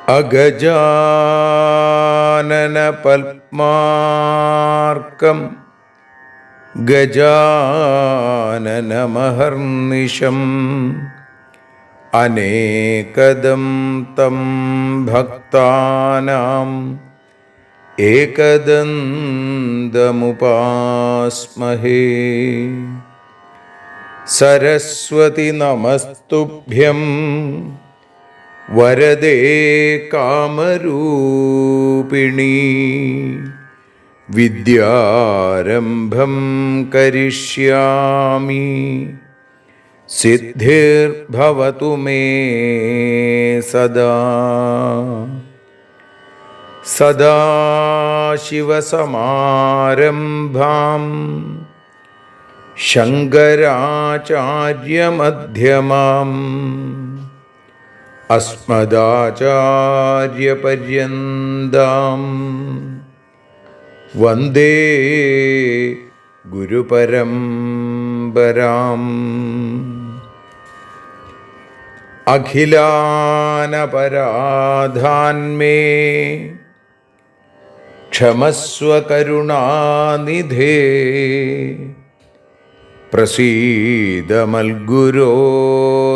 അഗജാനന പത്മാർക്കം ഗജാനനമഹർനിശം അനേകദം തം ഭക്താനാം ഏകദന്തമുപാസ്മഹേ. സരസ്വതി നമസ്തുഭ്യം വരദേ കാമരൂപിണീ. വിദ്യാരംഭം കരിഷ്യാമി സിദ്ധിർഭവതു മേ സദാ. സദാശിവസമാരംഭാം ശങ്കരാചാര്യമധ്യമാം അസ്മദാചാര്യപര്യന്താം വന്ദേ ഗുരുപരമ്പരാം. അഖിലാനപരാധാന്മേ ക്ഷമസ്വ കരുണാനിധേ. പ്രസീദ മൽഗുരോ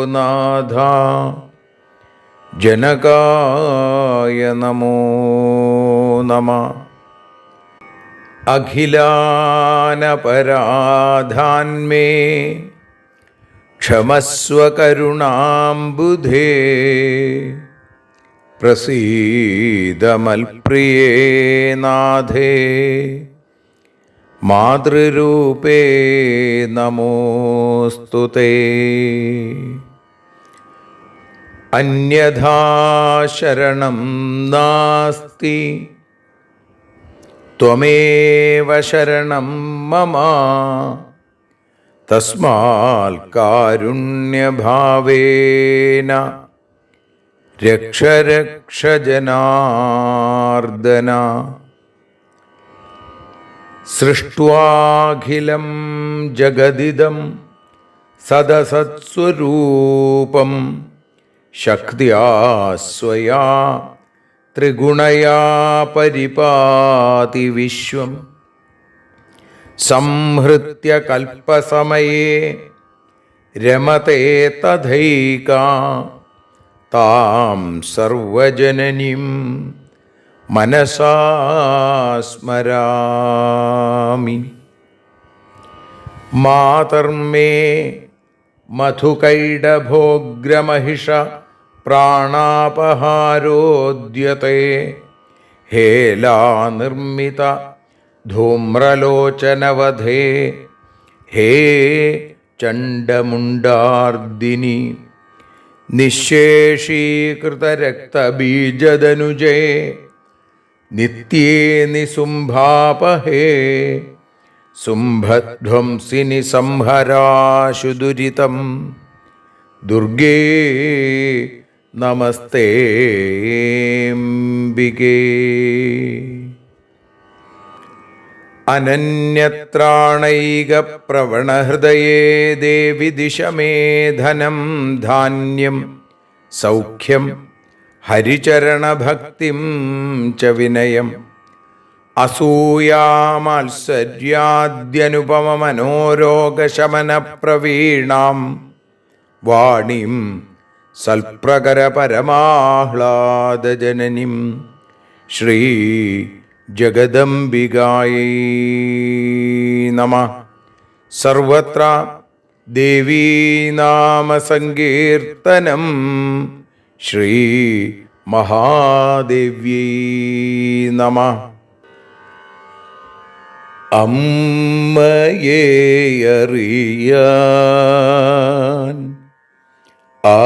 നാഥ ജനകായ നമോ നമഃ. അഖിലാനപരാധാന്മേ ക്ഷമസ്വ കരുണാംബുധേ. പ്രസീദ മൽപ്രിയേ നാഥേ മാതൃരൂപേ നമോസ്തുതേ. അന്യഥാ ശരണം നാസ്തി ത്വമേവ ശരണം മമ. തസ്മാൽ കാരുണ്യഭാവേന രക്ഷ രക്ഷ ജനാർദ്ദന. സൃഷ്ട്വാഖിലം ജഗദിദം സദസത്സ്വരൂപം ശക്തിയാ സ്വയാ ത്രിഗുണയാ പരിപാതി വിശ്വം. സംഹൃത്യ കൽപ്പസമയേ രമതേ തഥൈകാ. താം സർവജനനീം മനസാ സ്മരാമി. മാതർമേ മധുകൈടഭോഗ്രമഹിഷ പ്രാണാപഹാരോദ്യത്തെ. ഹേലാനിർമ്മിത ധൂമ്രലോചനവധേ. ഹേ ചണ്ഡമുണ്ഡാർദിനി. നിശേഷീകൃതരക്തബീജദനുജേ നിത്യേ നിസുംഭാപഹേ. സുംഭധ്വംസിനി സംഹരാശു ദുരിതം. ദുർഗേ നമസ്തേംബികേ. അനന്യത്രാണൈകപ്രവണഹൃദയേ ദേവി ദിശ മേ ധനം ധാന്യം സൗഖ്യം ഹരിചരണഭക്തിം ച വിനയം. അസൂയാമാത്സര്യാദ്യനുപമമനോരോഗശമനപ്രവീണാം വാണീം സൽപ്രകരപരമാഹ്ലാദജനനീം ശ്രീ ജഗദംബികായൈ നമഃ. സർവത്ര ദേവീനാമസങ്കീർത്തനം ശ്രീ മഹാദേവ്യൈ നമഃ. അമ്മയെ അറിയാൻ ആ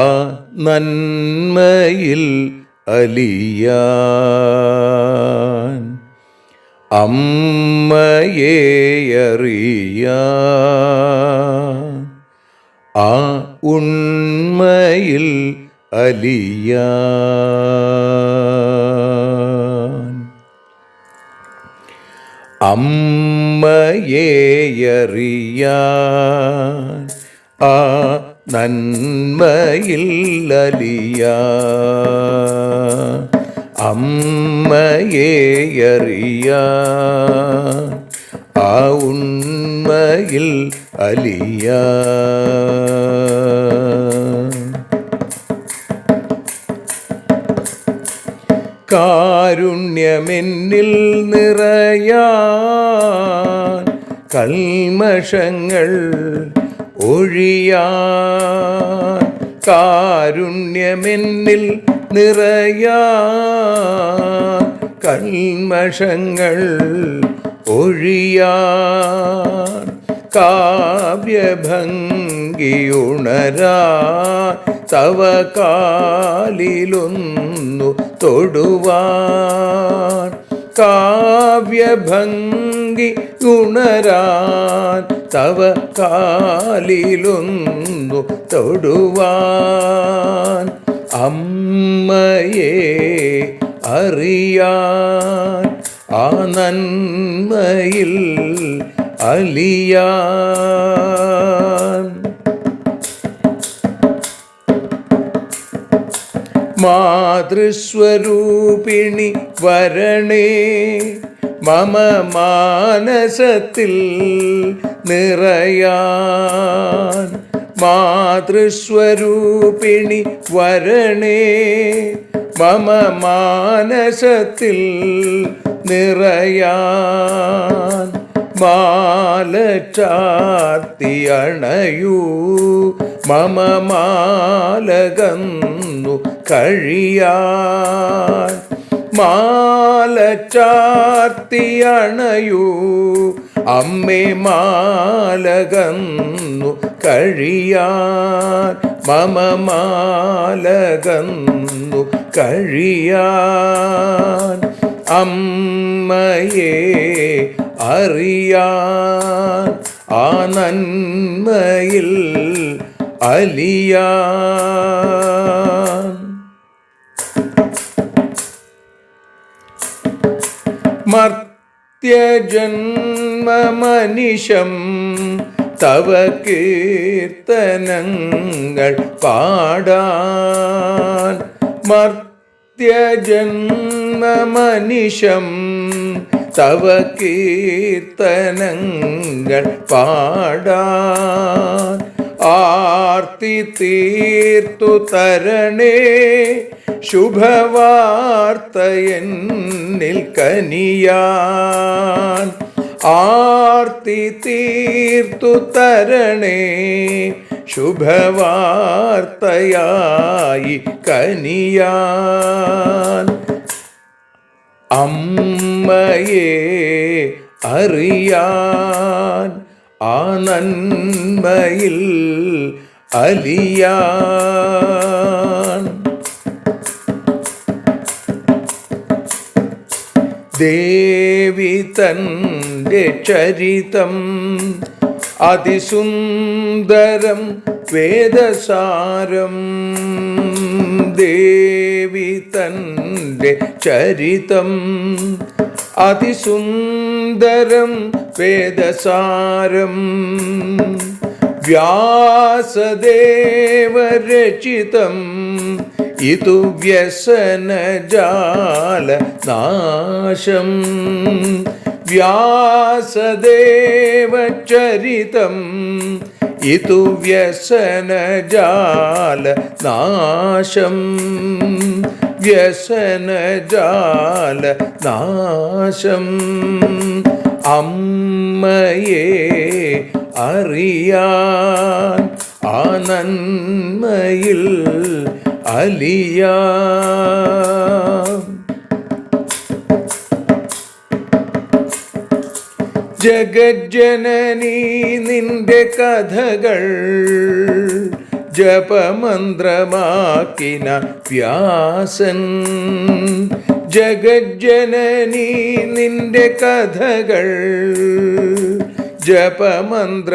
നന്മയിൽ അലിയാൻ, അമ്മയെ അറിയാൻ ആ ഉണ്മയിൽ അലിയാൻ, അമ്മയെ അറിയാൻ ആ നന്മയിൽ അലിയാൻ, അമ്മയെ അറിയാൻ ആ ഉണ്മയിൽ അലിയാൻ. കാരുണ്യമെന്നിൽ നിറയാൻ, കൽമഷങ്ങൾ ഒഴിയാൻ, കാരുണ്യമെന്നിൽ നിറയാൻ, കൽമഷങ്ങൾ ഒഴിയാൻ, കാവ്യഭംഗിയുണരാൻ തവ കാലിലൊന്നു തൊടുവാൻ, കാവ്യഭംഗി ഉണരാൻ തവ കാലിലൊന്നു തൊടുവാൻ, അമ്മയെ അറിയാൻ ആ നന്മയിൽ അലിയാൻ. മാതൃസ്വരൂപിണി വരണേ മമ മാനസത്തിൽ നിറയാൻ, മാതൃസ്വരൂപിണി വരണേ മമ മാനസത്തിൽ നിറയാൻ, മാല ചാർത്തി അണയൂ മമ മാലകന്നു കഴിയാൻ, മാല ചാർത്തി അണയൂ അമ്മേ മാലകന്നു കഴിയാൻ, മമ മാലകന്നു കഴിയാൻ, അമ്മയെ അറിയാൻ ആ നന്മയിൽ അലിയാൻ. മർത്യജന്മമനിശം തവ കീർത്തനങ്ങൾ പാടാൻ, മർത്യജന്മമനിശം തവ കീർത്തനങ്ങൾ പാടാൻ, ആർത്തി തീർത്തു തരണേ ശുഭവാർത്ത എന്നിൽ കനിയാൻ, ആർത്തി തീർത്തു തരണേ ശുഭവാർത്തയായി കനിയാൻ, അമ്മയെ അറിയാൻ ആ നന്മയിൽ അലിയാൻ. ദേവി തൻ്റെ ചരിതം അതിസുന്ദരം വേദസാരം, ദേവി തൻ്റെ ചരിതം അതിസുന്ദരം വേദസാരം, വ്യാസദേവരചിതം ഇതു വ്യസനജാല നാശം, വ്യാസദേവചരിതം ഇതു വ്യസനജാല നാശം, വ്യസനജാല നാശം, അമ്മയെ അറിയാൻ ആ നന്മയിൽ അലിയാൻ. ജഗജ്ജനനീ നിന്റെ കഥകൾ ജപമന്ത്രമാക്കിന വ്യാസൻ. ജഗജ്ജനനീ നിന്റെ കഥകൾ ജപമന്ത്രമാക്കിന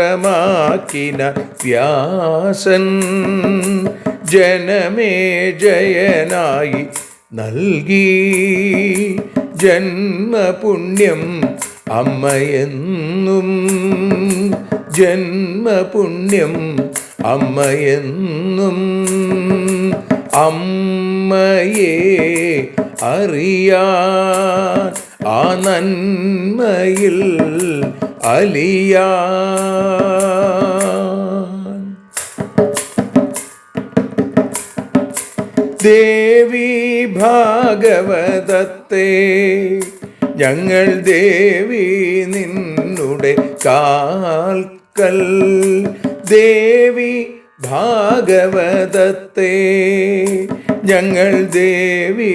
വ്യാസൻ. ജനമേ ജയനായി നൽകി ജന്മപുണ്യം അമ്മയെന്നും. ജന്മപുണ്യം അമ്മയെന്നും. അമ്മയെ അറിയാൻ ആ നന്മയിൽ അലിയാൻ. ദേവി ഭാഗവതത്തെ ഞങ്ങൾ ദേവി നിന്നുടെ കാൽക്കൽ. ദേവി ഭാഗവതത്തെ ഞങ്ങൾ ദേവി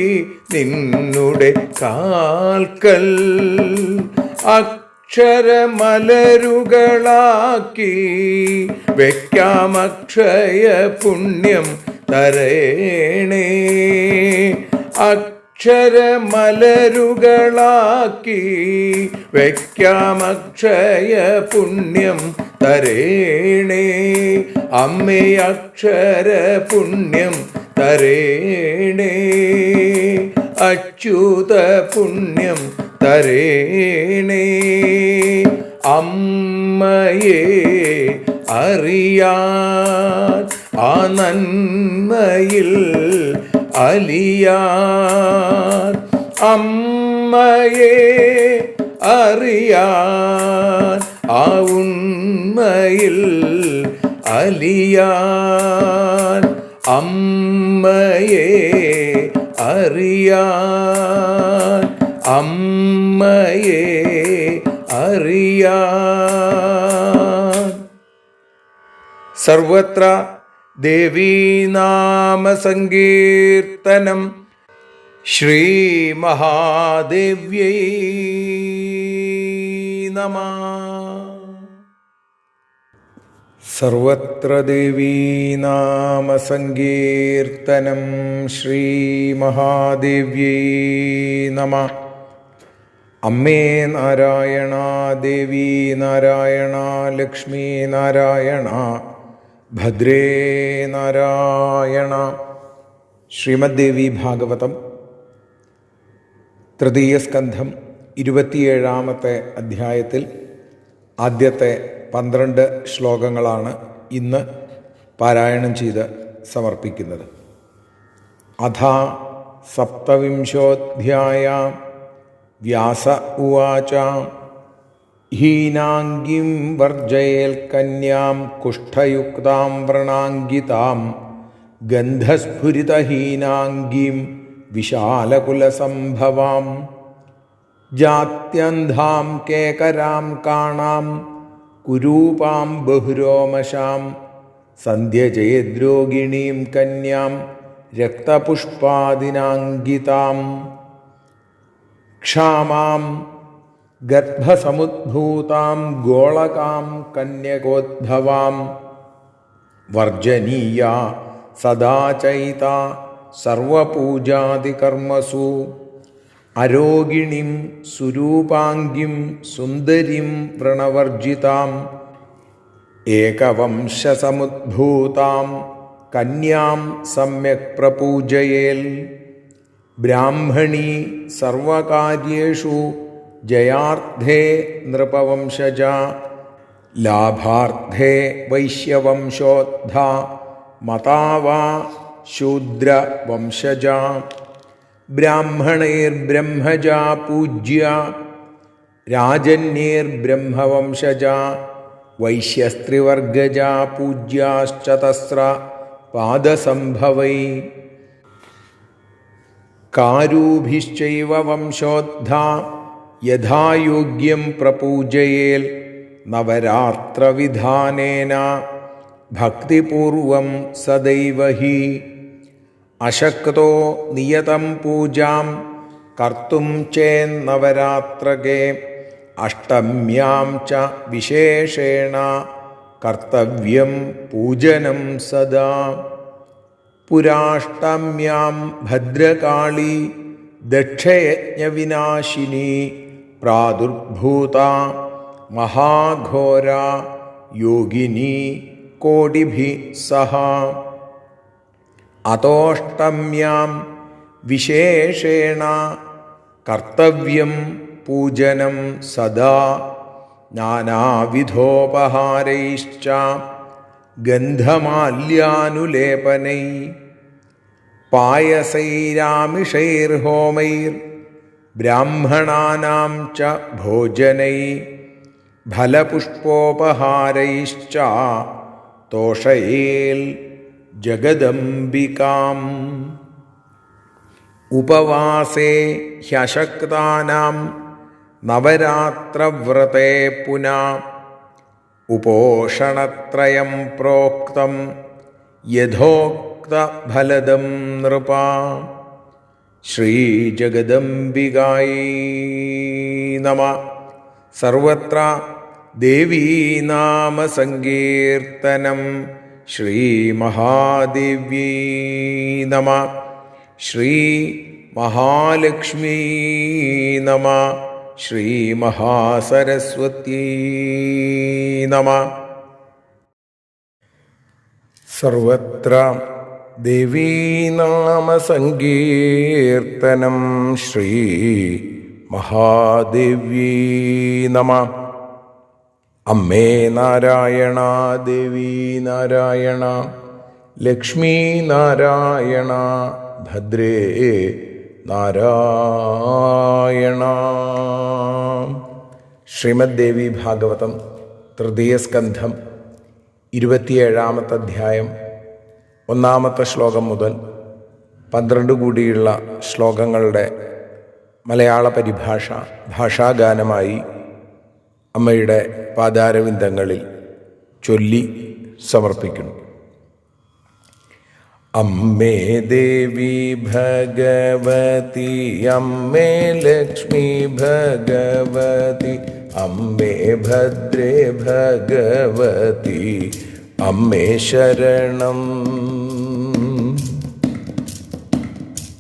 നിന്നുടെ കാൽക്കൽ. അക്ഷരമലരുകളാക്കി വയ്ക്കാം അക്ഷയ പുണ്യം തരേണേ. അക്ഷരമലരുകളാക്കി വയ്ക്കാം അക്ഷയ പുണ്യം തരേണേ. അമ്മേ അക്ഷര പുണ്യം തരേണേ. അച്യുത പുണ്യം തരേണേ. അമ്മയെ അറിയാൻ ആ നന്മയിൽ അലിയാൻ. അമ്മയെ അറിയാൻ ആ ഉണ്മയിൽ അലിയാൻ. അമ്മയെ അറിയാൻ. അമ്മയെ അറിയാൻ. സർവത്ര ദേവീനാമസങ്കീർത്തനം. ശ്രീ മഹാദേവ്യൈ നമഃ. സർവത്ര ദേവീനാമസങ്കീർത്തനം. ശ്രീ മഹാദേവ്യൈ നമഃ. അമ്മേ നാരായണ, ദേവി നാരായണ, ലക്ഷ്മി നാരായണ, ഭദ്രേ നാരായണ. ശ്രീമദ് ദേവി ഭാഗവതം തൃതീയ സ്കന്ധം 27-ാമത്തെ അധ്യായത്തിൽ ആദ്യത്തെ 12 ശ്ലോകങ്ങളാണ് ഇന്ന് പാരായണം ചെയ്ത് സമർപ്പിക്കുന്നത്. അഥാ സപ്തവിംശോऽധ്യായ. വ്യാസ ഉവാച. ഹീനാംഗീം വർജയേൽ കന്യാം കുഷ്ഠയുക്താം വ്രണാങ്കിതാം ഗന്ധസ്ഫുരിതഹീനാംഗീം വിശാലകുലസംഭവാം ജാത്യന്ധാം കേകരാം കാണാം കുരൂപാം ബഹുരോമശാം സന്ധ്യജയദ്രോഗിണീം കന്യാം രക്തപുഷ്പാദിനാങ്കിതാം ക്ഷാമാം ഗർഭസമുദ്ഭൂതാം ഗോളകാം കന്യകോദ്ഭവാം വർജനീയ സദാ ചൈത സർവപൂജാദികർമ്മസു അരോഗിണീം സുരൂപാംഗീം സുന്ദരീം വ്രണവർജിതാം ഏകവംശസമുദ്ഭൂതാം കന്യാം സമ്യക് പ്രപൂജയേൽ ബ്രാഹ്മണീ സർവകാര്യേഷു ജയാർത്ഥേ നൃപവംശജ ലാഭാർത്ഥേ വൈശ്യവംശോദ്ധ മതാവാ ശൂദ്രവംശജ ബ്രാഹ്മണൈർബ്രഹ്മജാ പൂജ്യ രാജന്യേർബ്രഹ്മവംശജ വൈശ്യസ്ത്രിവർഗജാ പൂജ്യാശ്ചതസ്ര പാദസംഭവൈ കാരൂഭിശ്ചൈവ വംശോദ്ധാ യഥായോഗ്യം പ്രപൂജയേൽ നവരാത്രവിധാനേന ഭക്തിപൂർവം സദൈവ ഹി അശക്തോ നിയതം പൂജാം കർത്തും ചേന്നവരാത്രകേ അഷ്ടമ്യാം ച വിശേഷേണ കർത്തവ്യം പൂജനം സദാ. പുരാഷ്ടമ്യാം ഭദ്രകാളി ദക്ഷയജ്ഞവിനാശിനി പ്രാദുർഭൂത മഹാഘോര യോഗിനി കോടിഭിഃ സഹ. അതോഷ്ടമ്യാം വിശേഷേണ കർത്തവ്യം പൂജനം സദാ നാനാവിധോപഹാരൈശ്ച ഗന്ധമാല്യാനുലേപനൈ പായസൈരാമിഷൈർഹോമൈർ ബ്രാഹ്മണാനാം ച ഭോജനൈ ഫലപുഷ്പോപഹാരൈശ്ച തോഷയേൽ ജഗദംബികാം. ഉപവാസേ ഹ്യശക്താനാം നവരാത്രവ്രതേ പുനാ ഉപോഷണത്രയം പ്രോക്തം യഥോക്തഫലദം നൃപാ. ശ്രീജഗദംബികായൈ നമഃ. സർവത്ര ദേവീനാമസങ്കീർത്തനം. ശ്രീമഹാദേവ്യൈ നമഃ. ശ്രീമഹാലക്ഷ്മീ നമഃ. ശ്രീമഹാസരസ്വത്യൈ നമഃ. സർവത്ര ദേവീനാമസങ്കീർത്തനം. ശ്രീമഹാദേവ്യൈ നമഃ. അമ്മേ നാരായണ, ദേവീ നാരായണ, ലക്ഷ്മീ നാരായണ, ഭദ്രേ നാരായണ. ശ്രീമദ് ദേവി ഭാഗവതം തൃതീയ സ്കന്ധം 27-ാമത്തെ അധ്യായം 1-ാമത്തെ ശ്ലോകം മുതൽ 12 കൂടിയുള്ള ശ്ലോകങ്ങളുടെ മലയാള പരിഭാഷ ഭാഷാഗാനമായി അമ്മയുടെ പാദാരവിന്ദങ്ങളിൽ ചൊല്ലി സമർപ്പിക്കുന്നു. അമ്മേ ദേവി ഭഗവതി, അമ്മേ ലക്ഷ്മി ഭഗവതി, അമ്മേ ഭദ്രേ ഭഗവതി, അമ്മേ ശരണം.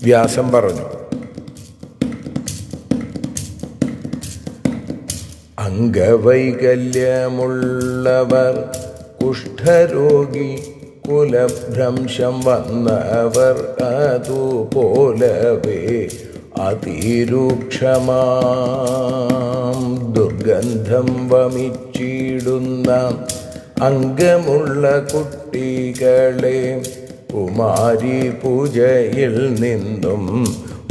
വ്യാസൻ പറഞ്ഞു, അംഗവൈകല്യമുള്ളവർ, കുഷ്ഠരോഗി, കുലഭ്രംശം വന്നവർ, അതുപോലവേ അതിരൂക്ഷമാം ദുർഗന്ധം വമിച്ചിടുന്ന അംഗമുള്ള കുട്ടികളെ കുമാരി പൂജയിൽ നിന്നും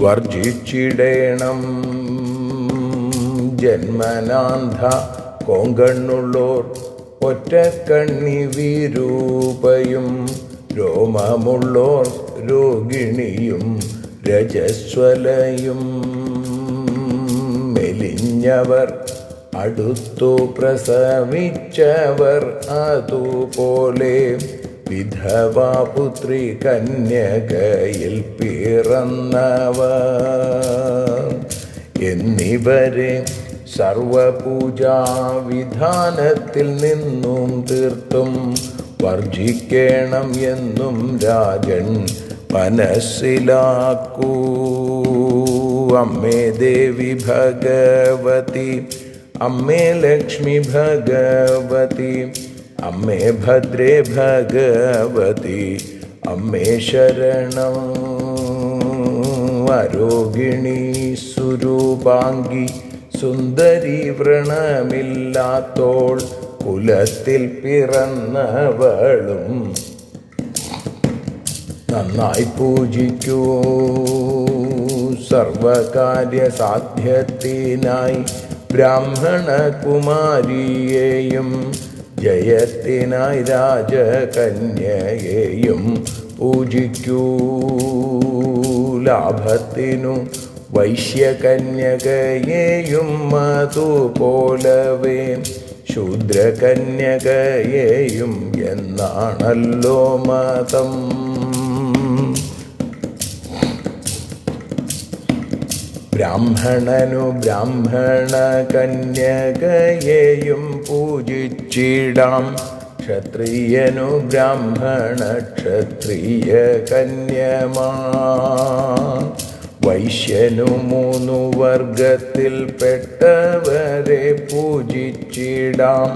വർജിച്ചിടേണം. ജന്മനാന്ധ കോങ്കണ്ണുള്ളോർ, ഒറ്റക്കണ്ണി വിരൂപയും, രോമമുള്ളോർ രോഗിണിയും രജസ്വലയും, മെലിഞ്ഞവർ അടുത്തു പ്രസവിച്ചവർ, അതുപോലെ വിധവാപുത്രി കന്യകയിൽ പിറന്നവർ എന്നിവരെ സർവപൂജാവിധാനത്തിൽ നിന്നും തീർത്തും വർജിക്കണം എന്നും രാജൻ മനസ്സിലാക്കൂ. അമ്മേ ദേവി ഭഗവതി, അമ്മേ ലക്ഷ്മി ഭഗവതി, അമ്മേ ഭദ്രേ ഭഗവതി, അമ്മേ ശരണം. ആരോഗ്യണി സ്വരൂപാംഗി, സുന്ദരി വ്രണമില്ലാത്തോൾ, കുലത്തിൽ പിറന്നവളും നന്നായി പൂജിക്കൂ. സർവകാര്യസാധ്യത്തിനായി ബ്രാഹ്മണ കുമാരിയെയും, ജയത്തിനായി രാജകന്യയെയും പൂജിക്കൂ. ലാഭത്തിനു വൈശ്യകന്യകയെയും, അതുപോലവേ ശൂദ്രകന്യകയെയും എന്നാണല്ലോ മതം. ബ്രാഹ്മണനു ബ്രാഹ്മണ കന്യകയെയും പൂജിച്ചിടാം. ക്ഷത്രിയനു ബ്രാഹ്മണ ക്ഷത്രിയ കന്യമാ. വൈശ്യനു 3 വർഗത്തിൽപ്പെട്ടവരെ പൂജിച്ചിടാം.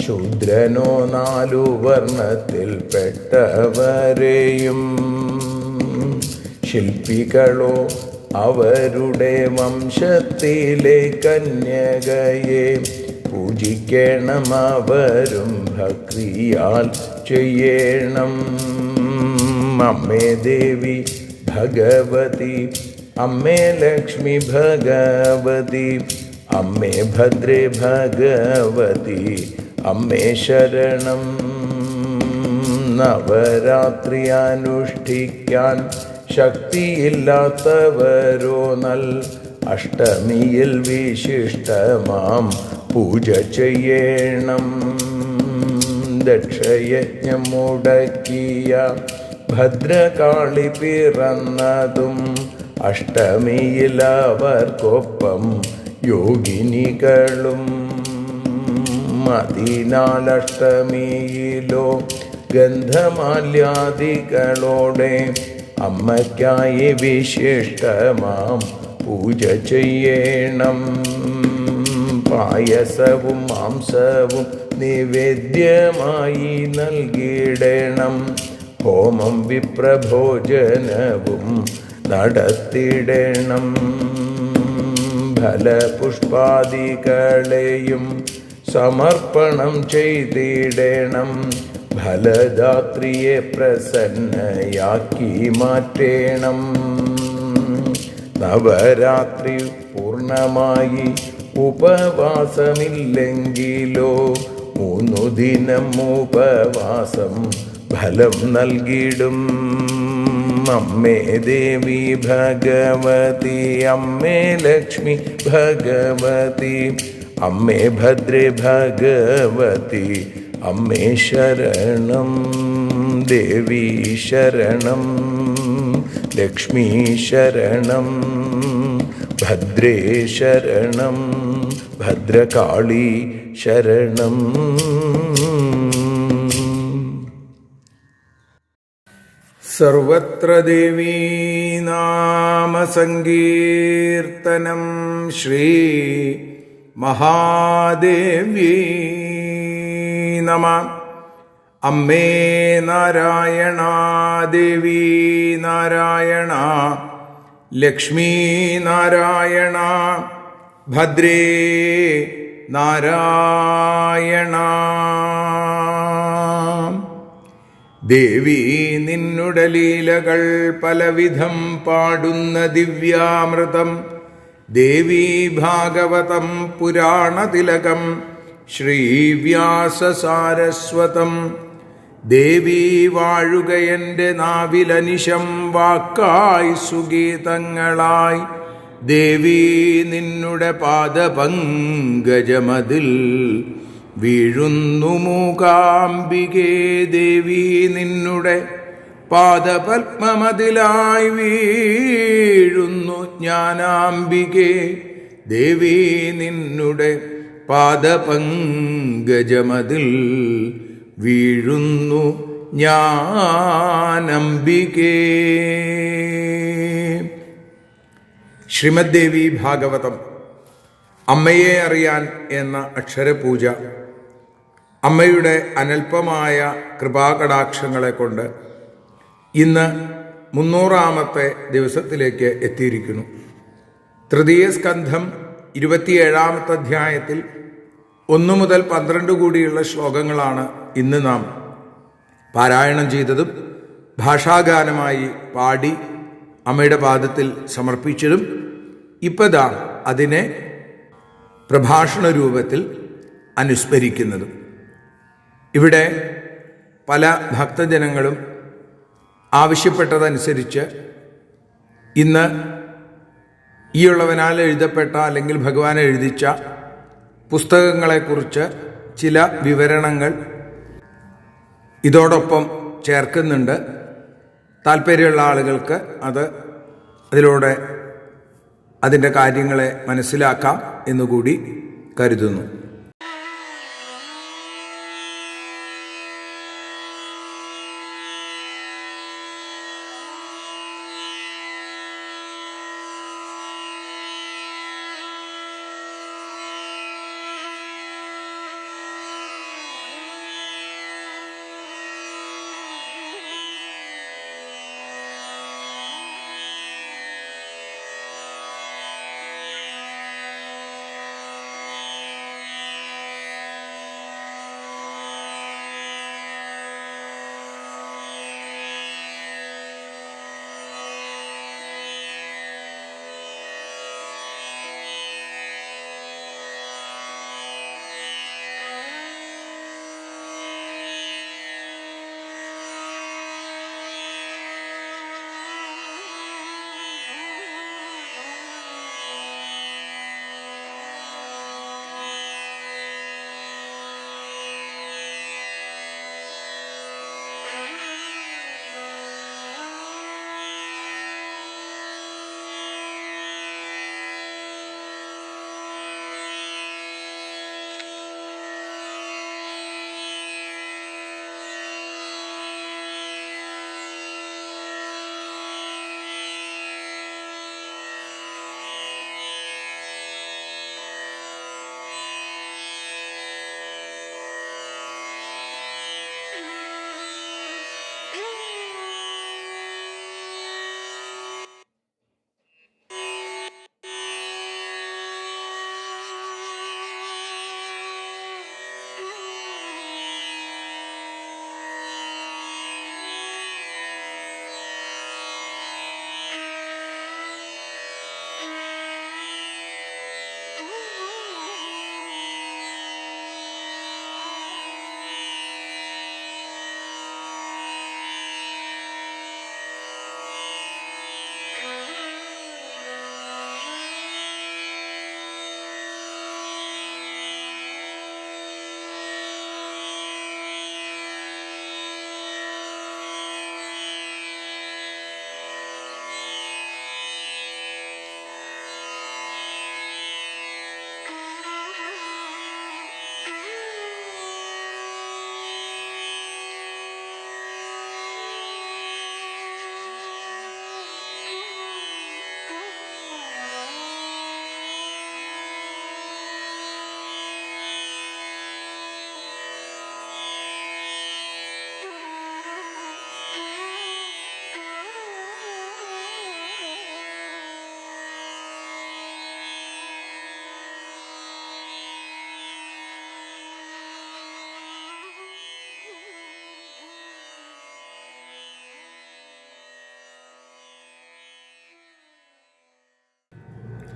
ശൂദ്രനോ 4 വർണ്ണത്തിൽപ്പെട്ടവരെയും. ശില്പികളോ അവരുടെ വംശത്തിലെ കന്യകയെ പൂജിക്കണം. അവരും ഭക്തിയാൽ ചെയ്യണം. അമ്മേ ദേവി ഭഗവതി, അമ്മേ ലക്ഷ്മി ഭഗവതി, അമ്മേ ഭദ്രേ ഭഗവതി, അമ്മേ ശരണം. നവരാത്രി അനുഷ്ഠിക്കാൻ ശക്തിയില്ലാത്തവരോ അഷ്ടമിയിൽ വിശിഷ്ടമാം പൂജ ചെയ്യണം. ദക്ഷയജ്ഞം മുടക്കിയ ഭദ്രകാളി പിറന്നതും അഷ്ടമിയിൽ അവർക്കൊപ്പം യോഗിനികളും. അതിനാൽ അഷ്ടമിയിലോ ഗന്ധമാല്യാദികളോടെ അമ്മയ്ക്കായി വിശിഷ്ടമാം പൂജ ചെയ്യണം. പായസവും മാംസവും നിവേദ്യമായി നൽകിയിടണം. ഹോമം വിപ്രഭോജനവും നടത്തിയിടണം. ഫലപുഷ്പാദികളെയും സമർപ്പണം ചെയ്തിടണം. ഫലദാത്രിയെ പ്രസന്നയാക്കി മാറ്റേണം. നവരാത്രി പൂർണ്ണമായി ഉപവാസമില്ലെങ്കിലോ 3 ദിനം ഉപവാസം ഫലം നൽകിടും. അമ്മേ ദേവി ഭഗവതി, അമ്മേ ലക്ഷ്മി ഭഗവതി, അമ്മേ ഭദ്രേ ഭഗവതി, അമ്മേ ശരണം. ദേവി ശരണം, ലക്ഷ്മി ശരണം, ഭദ്രേ ശരണം, ഭദ്രകാളി ശരണം. സർവത്ര ദേവീ നാമസങ്കീർത്തനം. ശ്രീ മഹാദേവ്യൈ നമഃ. അമ്മേ നാരായണ, ദേവി നാരായണ, ലക്ഷ്മീ നാരായണ, ഭദ്രേ നാരായണ. ദേവി നിന്നുടെ ലീലകൾ പലവിധം പാടുന്ന ദിവ്യാമൃതം. ദേവി ഭാഗവതം പുരാണതിലകം ശ്രീവ്യാസസാരസ്വതം. ദേവി വാഴുകയൻ്റെ നാവിലനിശം വാക്കായി സുഗീതങ്ങളായി. ദേവി നിന്നുടെ പാദപങ്കജമതിൽ വീഴുന്നു മൂകാംബികേ. ദേവി നിന്നുടെ പാദപത്മമതിലായി വീഴുന്നു ജ്ഞാനാംബികേ. ദേവി നിന്നുടെ പാദപങ്കജമതിൽ വീഴുന്നു ജ്ഞാനാംബികേ. ശ്രീമദ് ദേവി ഭാഗവതം അമ്മയെ അറിയാൻ എന്ന അക്ഷരപൂജ അമ്മയുടെ അനൽപമായ കൃപാകടാക്ഷങ്ങളെ കൊണ്ട് ഇന്ന് 300-ാമത്തെ ദിവസത്തിലേക്ക് എത്തിയിരിക്കുന്നു. തൃതീയ സ്കന്ധം 27-ാമത്തെ അധ്യായത്തിൽ 1 മുതൽ 12 കൂടിയുള്ള ശ്ലോകങ്ങളാണ് ഇന്ന് നാം പാരായണം ചെയ്തതും ഭാഷാഗാനമായി പാടി അമ്മയുടെ പാദത്തിൽ സമർപ്പിച്ചതും. ഇപ്പതാ അതിനെ പ്രഭാഷണ രൂപത്തിൽ അനുസ്മരിക്കുന്നതും. ഇവിടെ പല ഭക്തജനങ്ങളും ആവശ്യപ്പെട്ടതനുസരിച്ച് ഇന്ന് ഈയുള്ളവനാൽ എഴുതപ്പെട്ട അല്ലെങ്കിൽ ഭഗവാൻ എഴുതിച്ച പുസ്തകങ്ങളെക്കുറിച്ച് ചില വിവരണങ്ങൾ ഇതോടൊപ്പം ചേർക്കുന്നുണ്ട്. താല്പര്യമുള്ള ആളുകൾക്ക് അതിലൂടെ അതിൻ്റെ കാര്യങ്ങളെ മനസ്സിലാക്കാം എന്നുകൂടി കരുതുന്നു.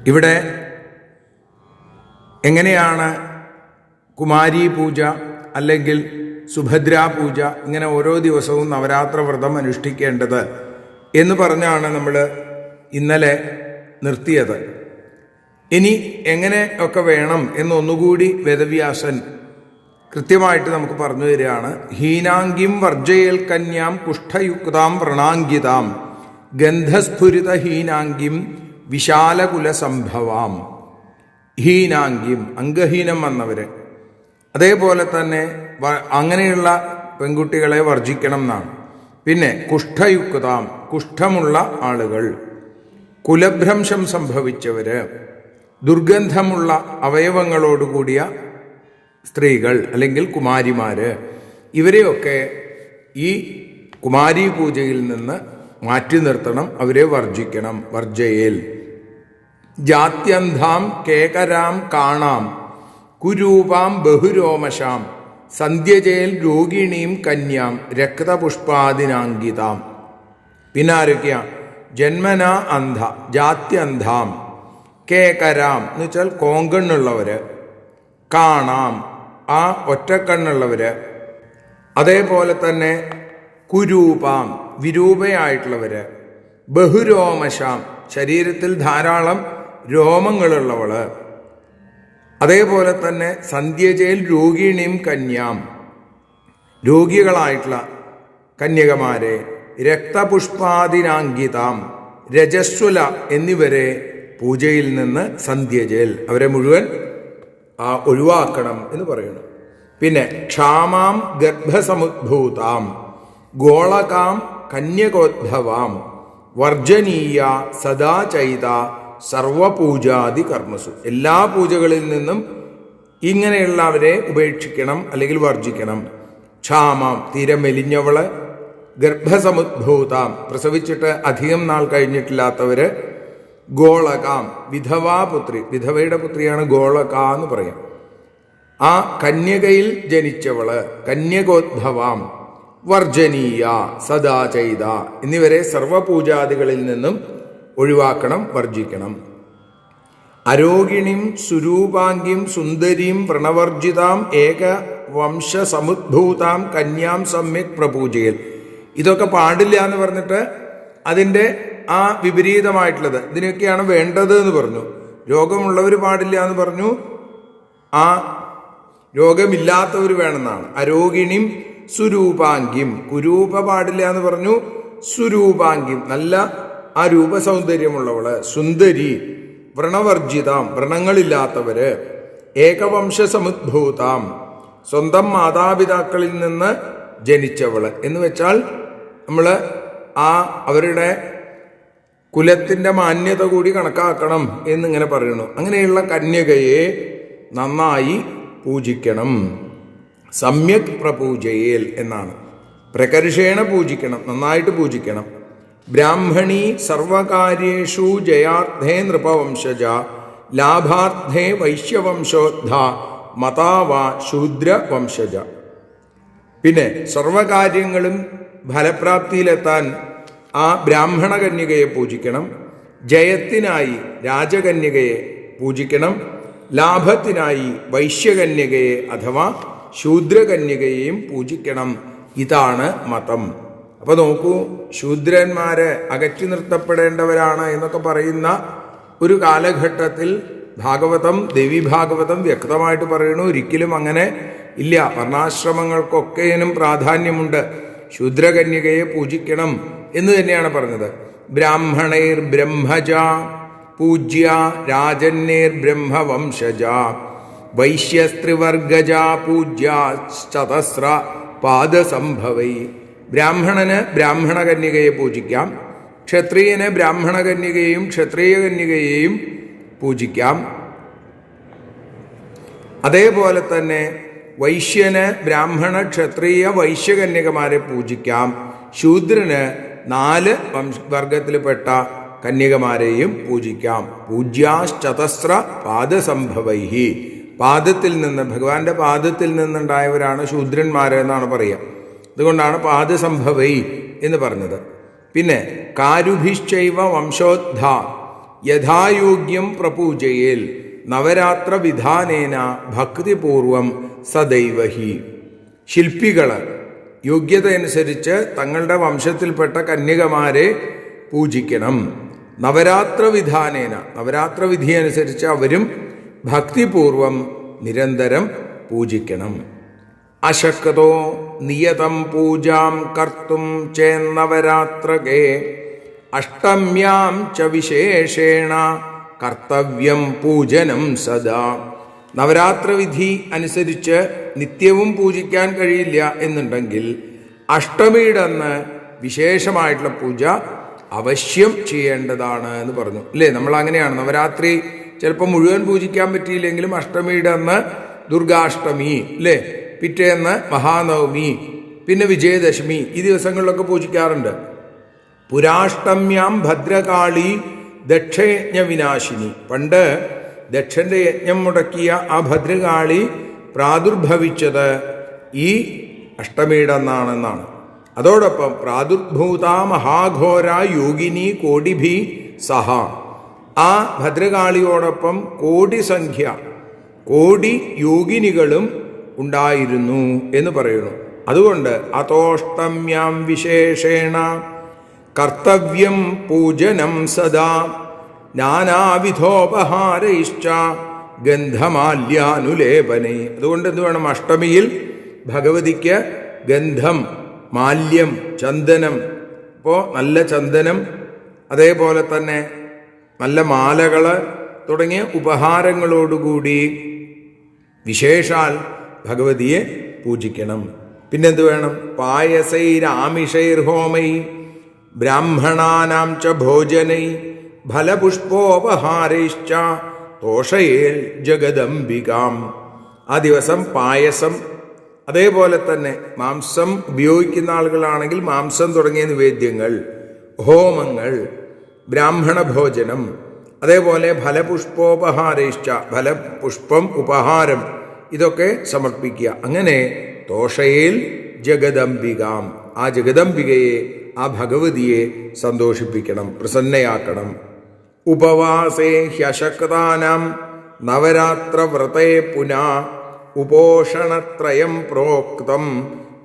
ഇവിടെ എങ്ങനെയാണ് കുമാരി പൂജ അല്ലെങ്കിൽ സുഭദ്രാ പൂജ ഇങ്ങനെ ഓരോ ദിവസവും നവരാത്ര വ്രതം അനുഷ്ഠിക്കേണ്ടത് എന്ന് പറഞ്ഞാണ് നമ്മൾ ഇന്നലെ നിർത്തിയത്. ഇനി എങ്ങനെ ഒക്കെ വേണം എന്നൊന്നുകൂടി വേദവ്യാസൻ കൃത്യമായിട്ട് നമുക്ക് പറഞ്ഞു തരികയാണ്. ഹീനാംഗിം വർജയേൽ കന്യാം കുഷ്ഠയുക്താം വ്രണാങ്കിതാം ഗന്ധസ്ഫുരിത ഹീനാംഗിം വിശാലകുല സംഭവാം. ഹീനാംഗിം അംഗഹീനം വന്നവര്, അതേപോലെ തന്നെ അങ്ങനെയുള്ള പെൺകുട്ടികളെ വർജിക്കണം എന്നാണ്. പിന്നെ കുഷ്ഠയുക്താം കുഷ്ഠമുള്ള ആളുകൾ, കുലഭ്രംശം സംഭവിച്ചവര്, ദുർഗന്ധമുള്ള അവയവങ്ങളോടുകൂടിയ സ്ത്രീകൾ അല്ലെങ്കിൽ കുമാരിമാര്, ഇവരെയൊക്കെ ഈ കുമാരി പൂജയിൽ നിന്ന് മാറ്റി നിർത്തണം, അവരെ വർജിക്കണം. വർജയേൽ ജാത്യന്ധാം കേകരാം കാണാം കുരൂപാം ബഹുരോമശാം സന്ധ്യജേൽ രോഗിണീം കന്യാം രക്തപുഷ്പാദിനാങ്കിതാം. പിന്നെ ആരൊക്കെയാ? ജന്മന അന്ധ ജാത്യന്ധാം, കേകരാം എന്ന് വെച്ചാൽ കോങ്കണ്ണുള്ളവര്, കാണാം ആ ഒറ്റക്കണ്ണുള്ളവര്, അതേപോലെ തന്നെ കുരൂപാം വിരൂപയായിട്ടുള്ളവര്, ബഹുരോമശാം ശരീരത്തിൽ ധാരാളം രോമങ്ങളുള്ളവള്, അതേപോലെ തന്നെ സന്ധ്യജയിൽ രോഗിണീം കന്യാം രോഗികളായിട്ടുള്ള കന്യകമാരെ, രക്തപുഷ്പാദിനാങ്കിതാം രജസ്വല എന്നിവരെ പൂജയിൽ നിന്ന് സന്ധ്യജേൽ, അവരെ മുഴുവൻ ഒഴിവാക്കണം എന്ന് പറയുന്നു. പിന്നെ ക്ഷാമാം ഗർഭസമുദ്ഭൂതാം ഗോളകാം കന്യകോദ്ഭവാം വർജനീയ സദാ ചൈത സർവപൂജാദി കർമ്മസു, എല്ലാ പൂജകളിൽ നിന്നും ഇങ്ങനെയുള്ളവരെ ഉപേക്ഷിക്കണം അല്ലെങ്കിൽ വർജിക്കണം. ക്ഷാമാം തീരെ മെലിഞ്ഞവള്, ഗർഭസമുദ്ഭൂതാം പ്രസവിച്ചിട്ട് അധികം നാൾ കഴിഞ്ഞിട്ടില്ലാത്തവര്, ഗോളകാം വിധവാപുത്രി, വിധവയുടെ പുത്രിയാണ് ഗോളക എന്ന് പറയാം. ആ കന്യകയിൽ ജനിച്ചവള്, കന്യകോദ്ഭവാം വർജനീയ സദാ ചൈത എന്നിവരെ സർവപൂജാദികളിൽ നിന്നും ഒഴിവാക്കണം, വർജിക്കണം. അരോഗിണിം സുരൂപാംഗിം സുന്ദരീം വ്രണവർജിതാം ഏകവംശസമുദ്ഭൂതാം കന്യാം സമ്യക് പ്രപൂജയിൽ. ഇതൊക്കെ പാടില്ല എന്ന് പറഞ്ഞിട്ട് അതിൻ്റെ ആ വിപരീതമായിട്ടുള്ളത് ഇതിനൊക്കെയാണ് വേണ്ടത് എന്ന് പറഞ്ഞു. രോഗമുള്ളവർ പാടില്ല എന്ന് പറഞ്ഞു, ആ രോഗമില്ലാത്തവർ വേണമെന്നാണ്. അരോഗിണിം സുരൂപാംഗിം, കുരൂപ പാടില്ല എന്ന് പറഞ്ഞു, സുരൂപാംഗിം നല്ല ആ രൂപസൗന്ദര്യമുള്ളവള്, സുന്ദരി, വ്രണവർജിതാം വ്രണങ്ങളില്ലാത്തവര്, ഏകവംശസമുദ്ഭൂതാം സ്വന്തം മാതാപിതാക്കളിൽ നിന്ന് ജനിച്ചവള് എന്ന് വെച്ചാൽ നമ്മൾ അവരുടെ കുലത്തിൻ്റെ മാന്യത കൂടി കണക്കാക്കണം എന്നിങ്ങനെ പറയുന്നു. അങ്ങനെയുള്ള കന്യകയെ നന്നായി പൂജിക്കണം. സമ്യക് പ്രപൂജയേൽ എന്നാണ്. പ്രകർഷേണ പൂജിക്കണം, നന്നായിട്ട് പൂജിക്കണം. ബ്രാഹ്മണി സർവകാര്യേഷു ജയാർത്ഥേ നൃപവംശജ ലാഭാർത്ഥേ വൈശ്യവംശോദ്ധ മതാവ ശൂദ്രവംശജ. പിന്നെ സർവകാര്യങ്ങളും ഫലപ്രാപ്തിയിലെത്താൻ ആ ബ്രാഹ്മണ കന്യകയെ പൂജിക്കണം. ജയത്തിനായി രാജകന്യകയെ പൂജിക്കണം. ലാഭത്തിനായി വൈശ്യകന്യകയെ അഥവാ ശൂദ്രകന്യകയെയും പൂജിക്കണം. ഇതാണ് മതം. അപ്പൊ നോക്കൂ, ശൂദ്രന്മാരെ അകറ്റി നിർത്തപ്പെടേണ്ടവരാണ് എന്നൊക്കെ പറയുന്ന ഒരു കാലഘട്ടത്തിൽ ഭാഗവതം, ദേവീഭാഗവതം വ്യക്തമായിട്ട് പറയുന്നു, ഒരിക്കലും അങ്ങനെ ഇല്ല. വർണ്ണാശ്രമങ്ങൾക്കൊക്കെയും പ്രാധാന്യമുണ്ട്. ശൂദ്രകന്യകയെ പൂജിക്കണം എന്ന് തന്നെയാണ് പറഞ്ഞത്. ബ്രാഹ്മണൈർ ബ്രഹ്മജ പൂജ്യ രാജന്യേർ ബ്രഹ്മവംശജ വൈശ്യസ്ത്രിവർഗജ പൂജ്യ ചതസ്ര പാദസംഭവൈ. ബ്രാഹ്മണന് ബ്രാഹ്മണ കന്യകയെ പൂജിക്കാം, ക്ഷത്രിയന് ബ്രാഹ്മണ കന്യകയെയും ക്ഷത്രിയ കന്യകയെയും പൂജിക്കാം. അതേപോലെ തന്നെ വൈശ്യന് ബ്രാഹ്മണ ക്ഷത്രിയ വൈശ്യകന്യകമാരെ പൂജിക്കാം. ശൂദ്രന് 4 വർഗത്തിൽപ്പെട്ട കന്യകമാരെയും പൂജിക്കാം. പൂജ്യാശ്ചതസ്ര പാദസംഭവൈഹി, പാദത്തിൽ നിന്ന്, ഭഗവാന്റെ പാദത്തിൽ നിന്നുണ്ടായവരാണ് ശൂദ്രന്മാരെന്നാണ് പറയുക. അതുകൊണ്ടാണ് പാദസംഭവൈ എന്ന് പറഞ്ഞത്. പിന്നെ കാരുഭിശ്ചൈവ വംശോദ്ധ യഥായോഗ്യം പ്രപൂജയേൽ നവരാത്ര വിധാനേന ഭക്തിപൂർവം സദൈവഹി. ശില്പികള് യോഗ്യതയനുസരിച്ച് തങ്ങളുടെ വംശത്തിൽപ്പെട്ട കന്യകമാരെ പൂജിക്കണം. നവരാത്ര വിധാനേന, നവരാത്ര വിധി അനുസരിച്ച് അവരും ഭക്തിപൂർവം നിരന്തരം പൂജിക്കണം. അശക്തോ നിയതം പൂജാം കർത്തും ചേന്നവരാത്രകേ അഷ്ടമ്യാം ച വിശേഷേണ കർത്തവ്യം പൂജനം സദാ. നവരാത്രവിധി അനുസരിച്ച് നിത്യവും പൂജിക്കാൻ കഴിയില്ല എന്നുണ്ടെങ്കിൽ അഷ്ടമിയുടെ അന്ന് വിശേഷമായിട്ടുള്ള പൂജ അവശ്യം ചെയ്യേണ്ടതാണ് എന്ന് പറഞ്ഞു. അല്ലേ, നമ്മൾ അങ്ങനെയാണ്. നവരാത്രി ചിലപ്പോൾ മുഴുവൻ പൂജിക്കാൻ പറ്റിയില്ലെങ്കിലും അഷ്ടമിയുടെ അന്ന് ദുർഗാഷ്ടമി, അല്ലേ, പിറ്റേന്ന് മഹാനവമി, പിന്നെ വിജയദശമി, ഈ ദിവസങ്ങളിലൊക്കെ പൂജിക്കാറുണ്ട്. പുരാഷ്ടമ്യാം ഭദ്രകാളി ദക്ഷയജ്ഞ വിനാശിനി. പണ്ട് ദക്ഷന്റെ യജ്ഞം മുടക്കിയ ആ ഭദ്രകാളി പ്രാദുർഭവിച്ചത് ഈ അഷ്ടമിയുടെ അന്നാണെന്നാണ്. അതോടൊപ്പം പ്രാദുർഭൂത മഹാഘോര യോഗിനി കോടിഭി സഹ. ആ ഭദ്രകാളിയോടൊപ്പം കോടി യോഗിനികളും ഉണ്ടായിരുന്നു എന്ന് പറയുന്നു. അതുകൊണ്ട് അതോഷ്ടമ്യാം വിശേഷേണ കർത്തവ്യം പൂജനം സദാ നാനാവിധോപഹാരൈശ്ച ഗന്ധമാല്യാനുലേപനൈ. അതുകൊണ്ട് എന്ത് വേണം, അഷ്ടമിയിൽ ഭഗവതിക്ക് ഗന്ധം, മാല്യം, ചന്ദനം, ഇപ്പോൾ നല്ല ചന്ദനം, അതേപോലെ തന്നെ നല്ല മാലകൾ തുടങ്ങിയ ഉപഹാരങ്ങളോടുകൂടി വിശേഷാൽ ഭഗവതിയെ പൂജിക്കണം. പിന്നെന്ത് വേണം? പായസൈരാമിഷൈർഹോമൈ ബ്രാഹ്മണാനാം ച ഭോജനൈ ഫലപുഷ്പോപഹാരൈശ്ച തോഷയേൽ ജഗദംബികാം. ആ ദിവസം പായസം, അതേപോലെ തന്നെ മാംസം ഉപയോഗിക്കുന്ന ആളുകളാണെങ്കിൽ മാംസം തുടങ്ങിയ നിവേദ്യങ്ങൾ, ഹോമങ്ങൾ, ബ്രാഹ്മണ ഭോജനം, അതേപോലെ ഫലപുഷ്പോപഹാരേശ്ച ഫലപുഷ്പം ഉപഹാരം, ഇതൊക്കെ സമർപ്പിക്കുക. അങ്ങനെ തോഷയിൽ ജഗദംബികാം, ആ ജഗദംബികയെ, ആ ഭഗവതിയെ സന്തോഷിപ്പിക്കണം, പ്രസന്നയാക്കണം. ഉപവാസേ ഹ്യശക്താനാം നവരാത്രവ്രതേ പുനാ ഉപോഷണത്രയം പ്രോക്തം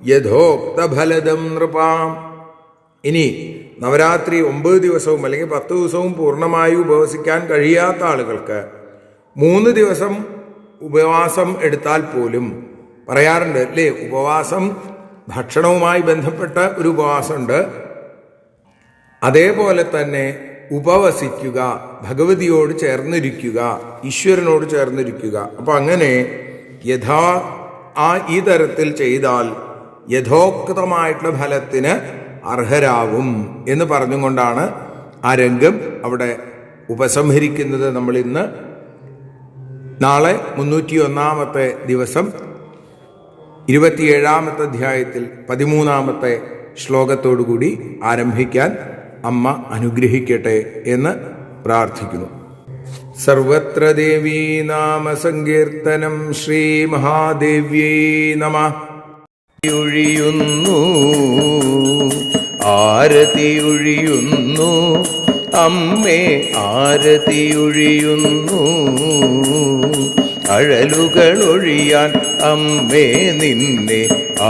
യഥോക്തഫലദം നൃപാം. ഇനി നവരാത്രി 9 ദിവസവും അല്ലെങ്കിൽ 10 ദിവസവും പൂർണ്ണമായി ഉപവസിക്കാൻ കഴിയാത്ത ആളുകൾക്ക് 3 ദിവസം ഉപവാസം എടുത്താൽ പോലും, പറയാറുണ്ട് അല്ലേ, ഉപവാസം ഭക്ഷണവുമായി ബന്ധപ്പെട്ട ഒരു ഉപവാസമുണ്ട്. അതേപോലെ തന്നെ ഉപവസിക്കുക, ഭഗവതിയോട് ചേർന്നിരിക്കുക, ഈശ്വരനോട് ചേർന്നിരിക്കുക. അപ്പം അങ്ങനെ ഈ തരത്തിൽ ചെയ്താൽ യഥോക്തമായിട്ടുള്ള ഫലത്തിന് അർഹരാവും എന്ന് പറഞ്ഞുകൊണ്ടാണ് ആ രംഗം അവിടെ ഉപസംഹരിക്കുന്നത്. നമ്മൾ ഇന്ന് നാളെ 301-ാമത്തെ ദിവസം 27-ാമത്തെ അധ്യായത്തിൽ 13-ാമത്തെ ശ്ലോകത്തോടുകൂടി ആരംഭിക്കാൻ അമ്മ അനുഗ്രഹിക്കട്ടെ എന്ന് പ്രാർത്ഥിക്കുന്നു. സർവത്ര ദേവീ നാമ സങ്കീർത്തനം. ശ്രീ മഹാദേവ്യൈ നമഃ. ഒഴിയുന്നു ആരതിയൊഴിയുന്നു അമ്മേ, ആരതിയൊഴിയുന്നു അഴലുകളൊഴിയാൻ അമ്മേ നിന്നെ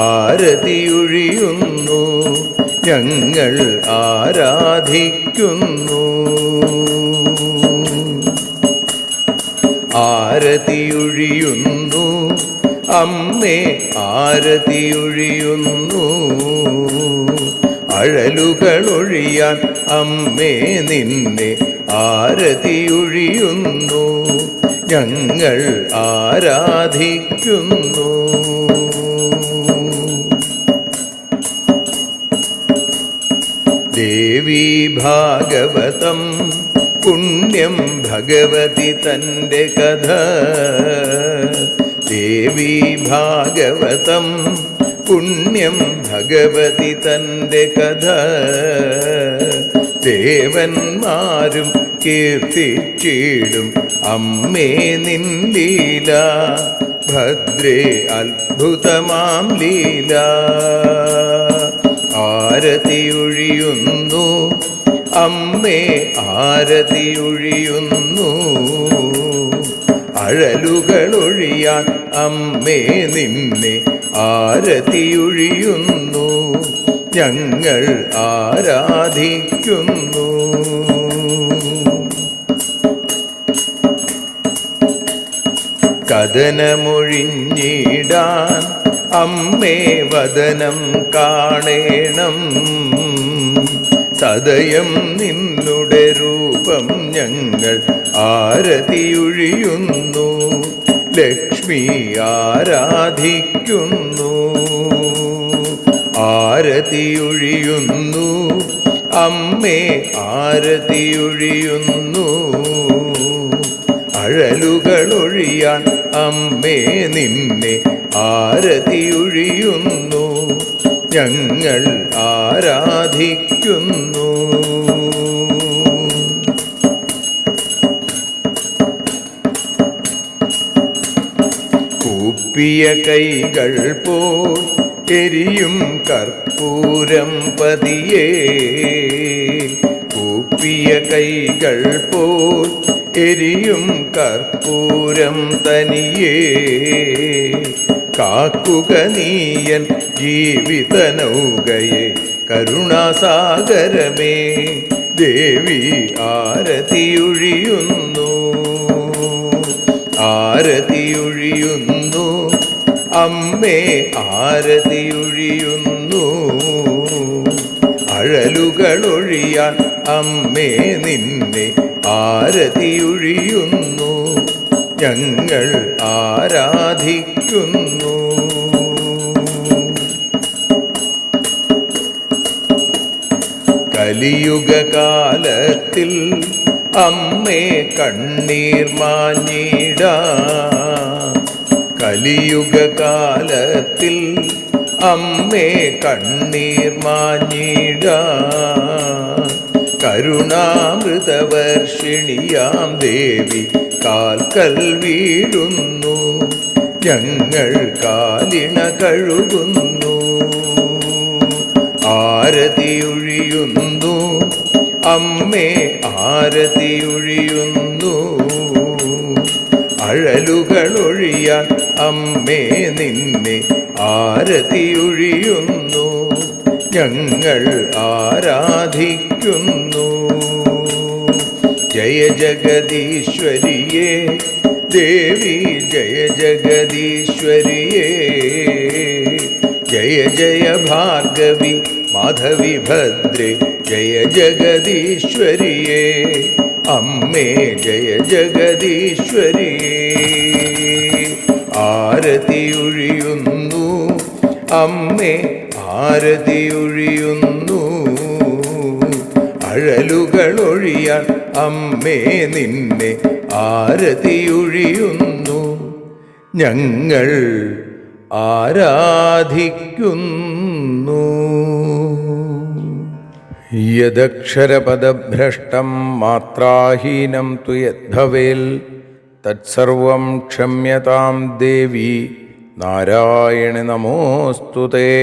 ആരതിയൊഴിയുന്നു ഞങ്ങൾ ആരാധിക്കുന്നു. ആരതിയൊഴിയുന്നു അമ്മേ, ആരതിയൊഴിയുന്നു അഴലുകളൊഴിയാൻ അമ്മേ നിന്നെ ആരതിയൊഴിയുന്നു ഞങ്ങൾ ആരാധിക്കുന്നു. ദേവീ ഭാഗവതം പുണ്യം ഭഗവതി തൻ്റെ കഥ. ദേവീ ഭാഗവതം പുണ്യം ഭഗവതി തൻ്റെ കഥ. ദേവന്മാരും കീർത്തിച്ചിടും അമ്മേ നിൻ ലീല. ഭദ്രേ അത്ഭുതമാം ലീല. ആരതിയൊഴിയുന്നു അമ്മേ, ആരതിയൊഴിയുന്നു അഴലുകളൊഴിയാൻ അമ്മേ നിന്നെ ആരതിയൊഴിയുന്നു ഞങ്ങൾ ആരാധിക്കുന്നു. കഥനമൊഴിഞ്ഞിടാൻ അമ്മേ വദനം കാണേണം. സദയം നിന്നുടെ രൂപം ഞങ്ങൾ ആരതിയൊഴിയുന്നു. ലക്ഷ്മി ആരാധിക്കുന്നു. ആരതിയൊഴിയുന്നു അമ്മേ, ആരതിയൊഴിയുന്നു അഴലുകളൊഴിയാൻ അമ്മേ നിന്നെ ആരതിയൊഴിയുന്നു ഞങ്ങൾ ആരാധിക്കുന്നു. കൂപ്പിയ കൈകൾ പോൽ എരിയും കർപ്പൂരം പതിയേ. കൂപ്പിയ കൈകൾ പോൽ എരിയും കർപ്പൂരം തനിയേ. കാക്കുക നീയൻ ജീവിത നൗകയെ കരുണാസാഗരമേ. ദേവി ആരതിയൊഴിയുന്നു. ആരതിയൊഴിയുന്നു അമ്മേ, ആരതിയൊഴിയുന്നു അഴലുകളൊഴിയാൻ അമ്മേ നിന്നെ ആരതിയൊഴിയുന്നു, ഞങ്ങൾ ആരാധിക്കുന്നു. കലിയുഗകാലത്തിൽ അമ്മേ കണ്ണീർ മാഞ്ഞിടാൻ, കലിയുഗകാലത്തിൽ അമ്മേ കണ്ണീർ മാഞ്ഞിടാൻ, കരുണാമൃതവർഷിണിയാം ദേവി കാൽക്കൽ വീഴുന്നു, ഞങ്ങൾ കാലിണ കഴുകുന്നു. ആരതിയൊഴിയുന്നു അമ്മേ ആരതിയൊഴിയുന്നു, അഴലുകളൊഴിയാൻ അമ്മേ നിന്നെ ആരതിയൊഴിയുന്നു, ഞങ്ങൾ ആരാധിക്കുന്നു. ജയ ജഗദീശ്വരിയേ ദേവി ജയ ജഗദീശ്വരിയേ, ജയ ജയ ഭാർഗവി മാധവി ഭദ്രേ ജയ ജഗദീശ്വരിയേ, അമ്മേ ജയ ജഗദീശ്വരിയേ. ആരതിയൊഴിയുന്നു അമ്മേ ആരതിയൊഴിയുന്നു, അഴലുകളൊഴിയാൻ അമ്മേ നിന്നെ ആരതിയൊഴിയുന്നു, ഞങ്ങൾ ആരാധിക്കുന്നു. യദക്ഷരപദഭ്രഷ്ടം മാത്രാഹീനം തു യദ്ഭവേൽ തത്സർവം ക്ഷമ്യതാം ദേവി നാരായണി നമോസ്തുതേ.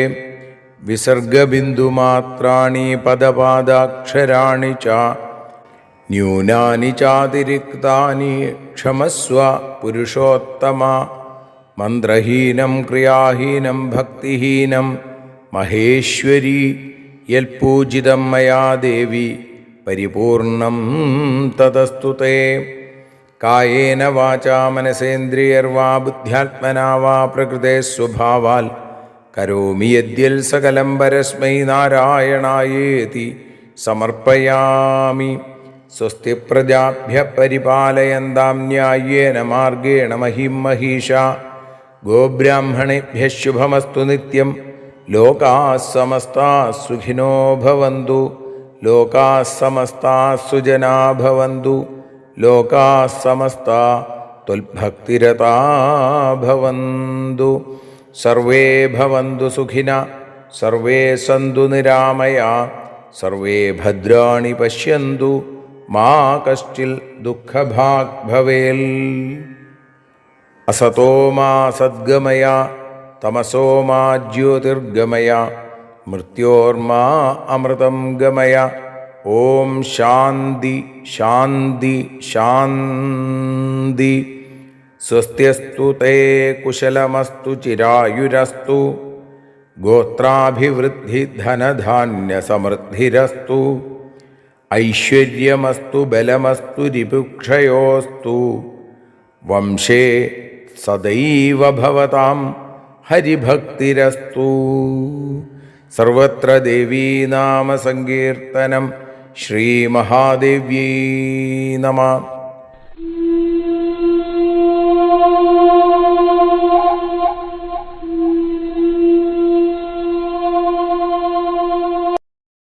വിസർഗബിന്ദുമാത്രാണി പദപാദാക്ഷരാണി ച ന്യൂനാനി ചാതിരിക്താനി ക്ഷമസ്വ പുരുഷോത്തമ. മന്ത്രഹീനം ക്രിയാഹീനം ഭക്തിഹീനം മഹേശ്വരി യൽപൂജിതം മയാ ദേവി പരിപൂർണം തതസ്തുതേ. കായേന വാചാ മനസേന്ദ്രിയർവാ ബുദ്ധ്യാത്മനാ വാ പ്രകൃതേ സ്വഭാവാൽ കരോമി യദ്യൽ സകലം പരസ്മൈ നാരായണായേതി സമർപ്പയാമി. സ്വസ്തി പ്രജാഭ്യഃ പരിപാലയന്താം ന്യായേന മാർഗേണ മഹിം മഹീഷാ. ഗോബ്രാഹ്മണേഭ്യഃ ശുഭമസ്തു നിത്യം. ലോകാഃ സമസ്താഃ സുഖിനോ ഭവന്തു. ലോകാഃ സമസ്താഃ സുജനാ ഭവന്തു. ലോകാഃ സമസ്താഃ ത്വൽഭക്തിരതാ ഭവന്തു. സർവേ ഭവന്തു സുഖിനഃ. സർവേ സന്തു നിരാമയാ. സർവേ ഭദ്രാണി പശ്യന്തു. മാ കശ്ചിൽ ദുഃഖഭാഗ് ഭവേൽ. അസതോ മാ സദ്ഗമയ തമസോ മാ ജ്യോതിർഗമയ മൃത്യോർമാ അമൃതം ഗമയ. ഓം ശാന്തി ശാന്തി ശാന്തി. സ്വസ്ത്യസ്തു തേ കുശലമസ്തു ചിരായുരസ്തു. ഗോത്രാഭിവൃദ്ധി ധനധാന്യ സമൃദ്ധിരസ്തു. ഐശ്വര്യമസ്തു ബലമസ്തു രിപുക്ഷയോസ്തു. വംശേ സദൈവ ഭവതാം ഹരിഭക്തിരസ്തു. സർവത്ര ദേവീനാമസങ്കീർത്തനം. ശ്രീമഹാദേവ്യൈ നമഃ.